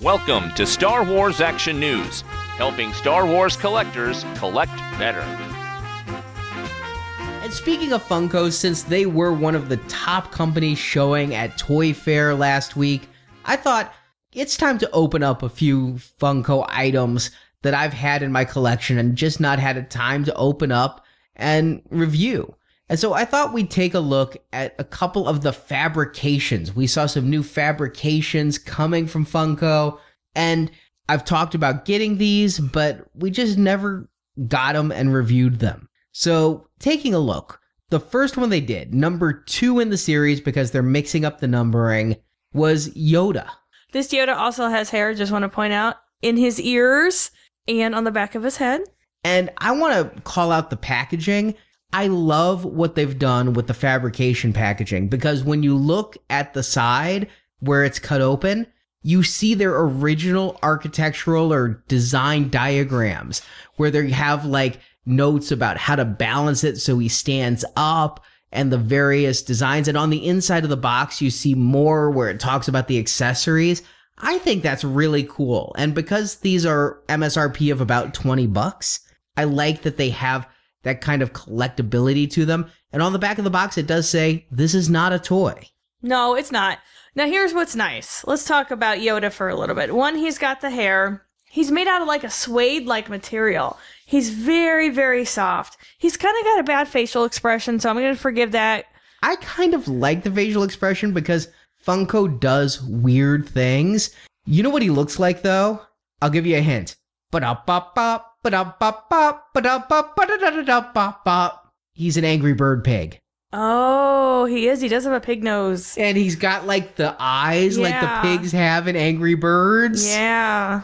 Welcome to Star Wars Action News, helping Star Wars collectors collect better. And speaking of Funkos, since they were one of the top companies showing at Toy Fair last week, I thought it's time to open up a few Funko items that I've had in my collection and just not had a time to open up and review. And so I thought we'd take a look at a couple of the Fabrikations. We saw some new Fabrikations coming from Funko, and I've talked about getting these, but we just never got them and reviewed them. So taking a look, the first one they did, number 2 in the series because they're mixing up the numbering, was Yoda. This Yoda also has hair, just want to point out, in his ears and on the back of his head. And I want to call out the packaging. I love what they've done with the Fabrication packaging because when you look at the side where it's cut open, you see their original architectural or design diagrams where they have like notes about how to balance it so he stands up and the various designs. And on the inside of the box, you see more where it talks about the accessories. I think that's really cool. And because these are MSRP of about $20, I like that they have that kind of collectability to them. And on the back of the box, it does say, this is not a toy. No, it's not. Now, here's what's nice. Let's talk about Yoda for a little bit. One, he's got the hair. He's made out of like a suede-like material. He's very, very soft. He's kind of got a bad facial expression, so I'm going to forgive that. I kind of like the facial expression because Funko does weird things. You know what he looks like, though? I'll give you a hint. He's an Angry Bird pig. Oh, he is. He does have a pig nose. And he's got like the eyes like the pigs have in Angry Birds. Yeah.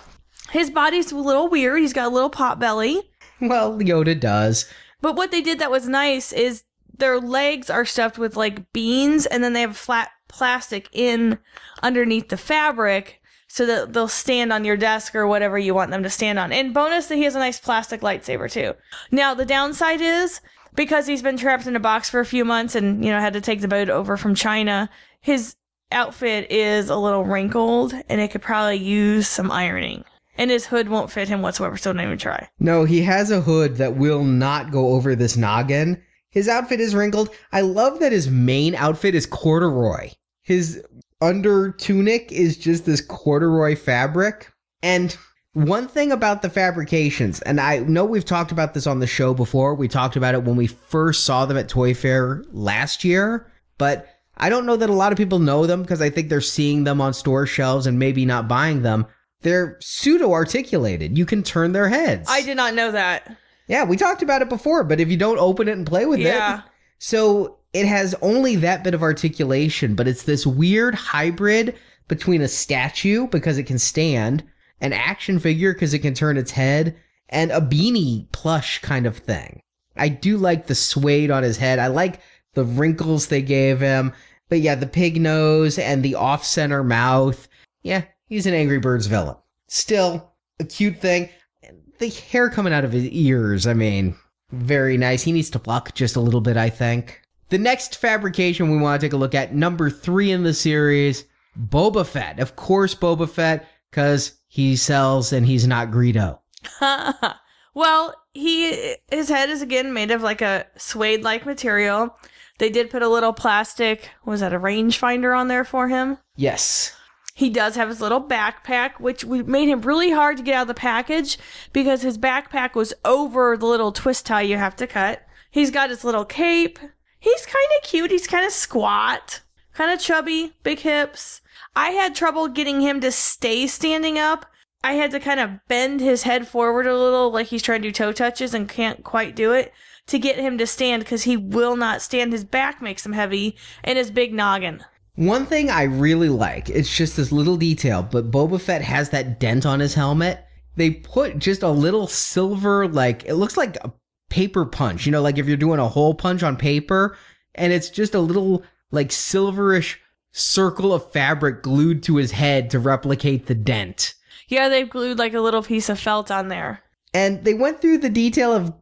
His body's a little weird. He's got a little pot belly. Well, Yoda does. But what they did that was nice is their legs are stuffed with like beans and then they have flat plastic in underneath the fabric so that they'll stand on your desk or whatever you want them to stand on. And bonus that he has a nice plastic lightsaber too. Now, the downside is because he's been trapped in a box for a few months and, had to take the boat over from China, his outfit is a little wrinkled and it could probably use some ironing. And his hood won't fit him whatsoever, so don't even try. No, he has a hood that will not go over this noggin. His outfit is wrinkled. I love that his main outfit is corduroy. His under tunic is just this corduroy fabric. And one thing about the Fabrikations, and I know we've talked about this on the show before. We talked about it when we first saw them at Toy Fair last year. But I don't know that a lot of people know them because I think they're seeing them on store shelves and maybe not buying them. They're pseudo-articulated. You can turn their heads. I did not know that. Yeah, we talked about it before, but if you don't open it and play with it. So it has only that bit of articulation, but it's this weird hybrid between a statue, because it can stand, an action figure, because it can turn its head, and a beanie plush kind of thing. I do like the suede on his head. I like the wrinkles they gave him. But yeah, the pig nose and the off-center mouth. Yeah. He's an Angry Birds villain. Still, a cute thing. The hair coming out of his ears, I mean, very nice. He needs to pluck just a little bit, I think. The next Fabrication we want to take a look at, number 3 in the series, Boba Fett. Of course, Boba Fett, because he sells and he's not Greedo. Well, his head is again made of like a suede-like material. They did put a little plastic, was that a rangefinder on there for him? Yes. He does have his little backpack, which made him really hard to get out of the package because his backpack was over the little twist tie you have to cut. He's got his little cape. He's kind of cute. He's kind of squat, kind of chubby, big hips. I had trouble getting him to stay standing up. I had to kind of bend his head forward a little like he's trying to do toe touches and can't quite do it to get him to stand because he will not stand. His back makes him heavy and his big noggin. One thing I really like, it's just this little detail, but Boba Fett has that dent on his helmet. They put just a little silver, like, it looks like a paper punch, like if you're doing a hole punch on paper, and it's just a little, like, silverish circle of fabric glued to his head to replicate the dent. Yeah, they've glued like a little piece of felt on there. And they went through the detail of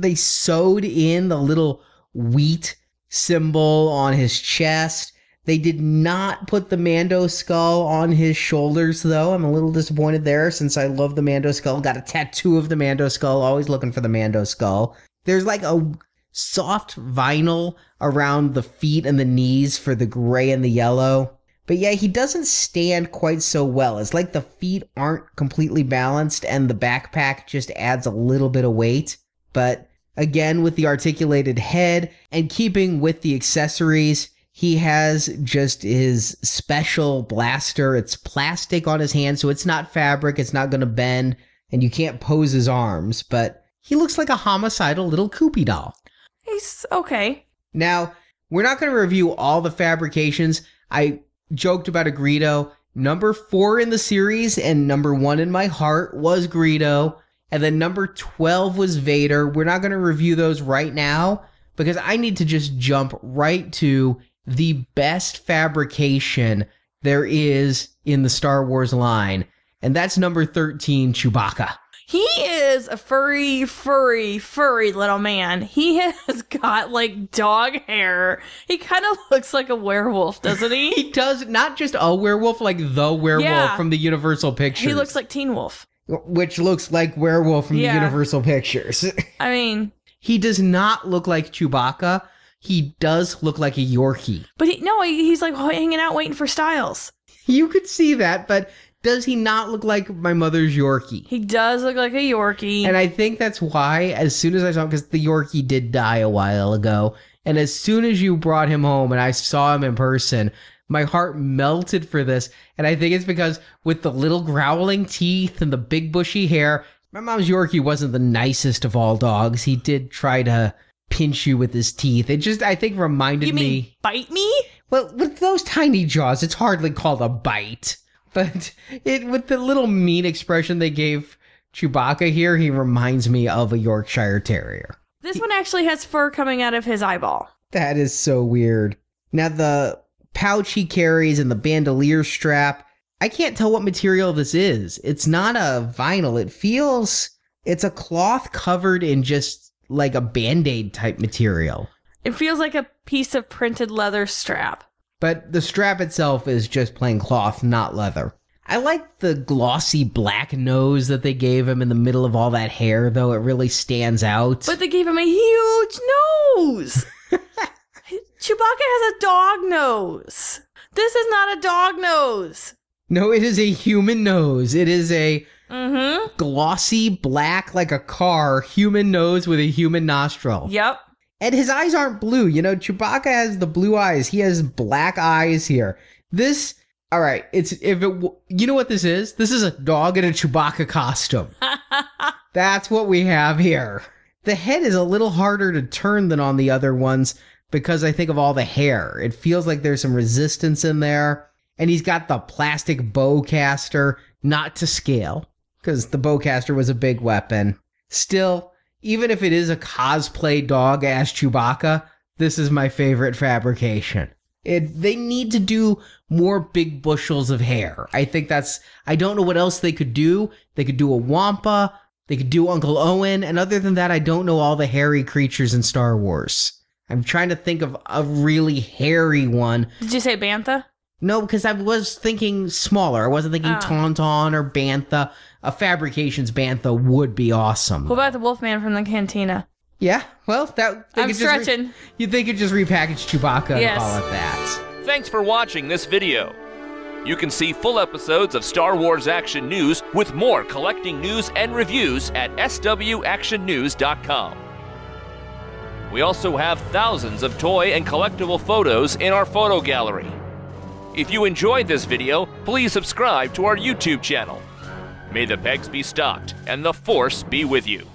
they sewed in the little wheat symbol on his chest. They did not put the Mando skull on his shoulders, though. I'm a little disappointed there since I love the Mando skull. Got a tattoo of the Mando skull, always looking for the Mando skull. There's like a soft vinyl around the feet and the knees for the gray and the yellow. But yeah, he doesn't stand quite so well. It's like the feet aren't completely balanced and the backpack just adds a little bit of weight. But again, with the articulated head and keeping with the accessories, he has just his special blaster. It's plastic on his hand, so it's not fabric. It's not going to bend, and you can't pose his arms. But he looks like a homicidal little Koopy doll. He's okay. Now, we're not going to review all the fabrications. I joked about a Greedo. Number 4 in the series and number 1 in my heart was Greedo. And then number 12 was Vader. We're not going to review those right now because I need to just jump right to the best fabrication there is in the Star Wars line. And that's number 13, Chewbacca. He is a furry little man. He has got like dog hair. He kind of looks like a werewolf, doesn't he? He does, not just a werewolf, like the werewolf from the Universal Pictures. He looks like Teen Wolf. Which looks like werewolf from the Universal Pictures. I mean, he does not look like Chewbacca. He does look like a Yorkie. But he's like hanging out waiting for Styles. You could see that, but does he not look like my mother's Yorkie? He does look like a Yorkie. And I think that's why, as soon as I saw him, because the Yorkie did die a while ago, and as soon as you brought him home and I saw him in person, my heart melted for this. And I think it's because with the little growling teeth and the big bushy hair, my mom's Yorkie wasn't the nicest of all dogs. He did try to pinch you with his teeth. It just, I think, reminded me... You mean bite me? Well, with those tiny jaws, it's hardly called a bite. But with the little mean expression they gave Chewbacca here, he reminds me of a Yorkshire Terrier. This one actually has fur coming out of his eyeball. That is so weird. Now, the pouch he carries and the bandolier strap, I can't tell what material this is. It's not a vinyl. It's a cloth covered in just like a Band-Aid type material. It feels like a piece of printed leather strap. But the strap itself is just plain cloth, not leather. I like the glossy black nose that they gave him in the middle of all that hair, though. It really stands out. But they gave him a huge nose! Chewbacca has a dog nose! This is not a dog nose! No, it is a human nose. It is a glossy black, like a car, human nose with a human nostril. Yep. And his eyes aren't blue. You know, Chewbacca has the blue eyes. He has black eyes here. This, all right, you know what this is? This is a dog in a Chewbacca costume. That's what we have here. The head is a little harder to turn than on the other ones because I think of all the hair. It feels like there's some resistance in there. And he's got the plastic bowcaster, not to scale, because the bowcaster was a big weapon. Still, even if it is a cosplay dog as Chewbacca, this is my favorite fabrication. They need to do more big bushels of hair. I don't know what else they could do. They could do a Wampa, they could do Uncle Owen, and other than that, I don't know all the hairy creatures in Star Wars. I'm trying to think of a really hairy one. Did you say Bantha? No, because I was thinking smaller. I wasn't thinking Tauntaun or Bantha. A Fabrikations Bantha would be awesome. What about the Wolfman from the Cantina? Yeah, well, I'm stretching. You'd think it just repackaged Chewbacca and call it that. Thanks for watching this video. You can see full episodes of Star Wars Action News with more collecting news and reviews at swactionnews.com. We also have thousands of toy and collectible photos in our photo gallery. If you enjoyed this video, please subscribe to our YouTube channel. May the pegs be stocked and the Force be with you.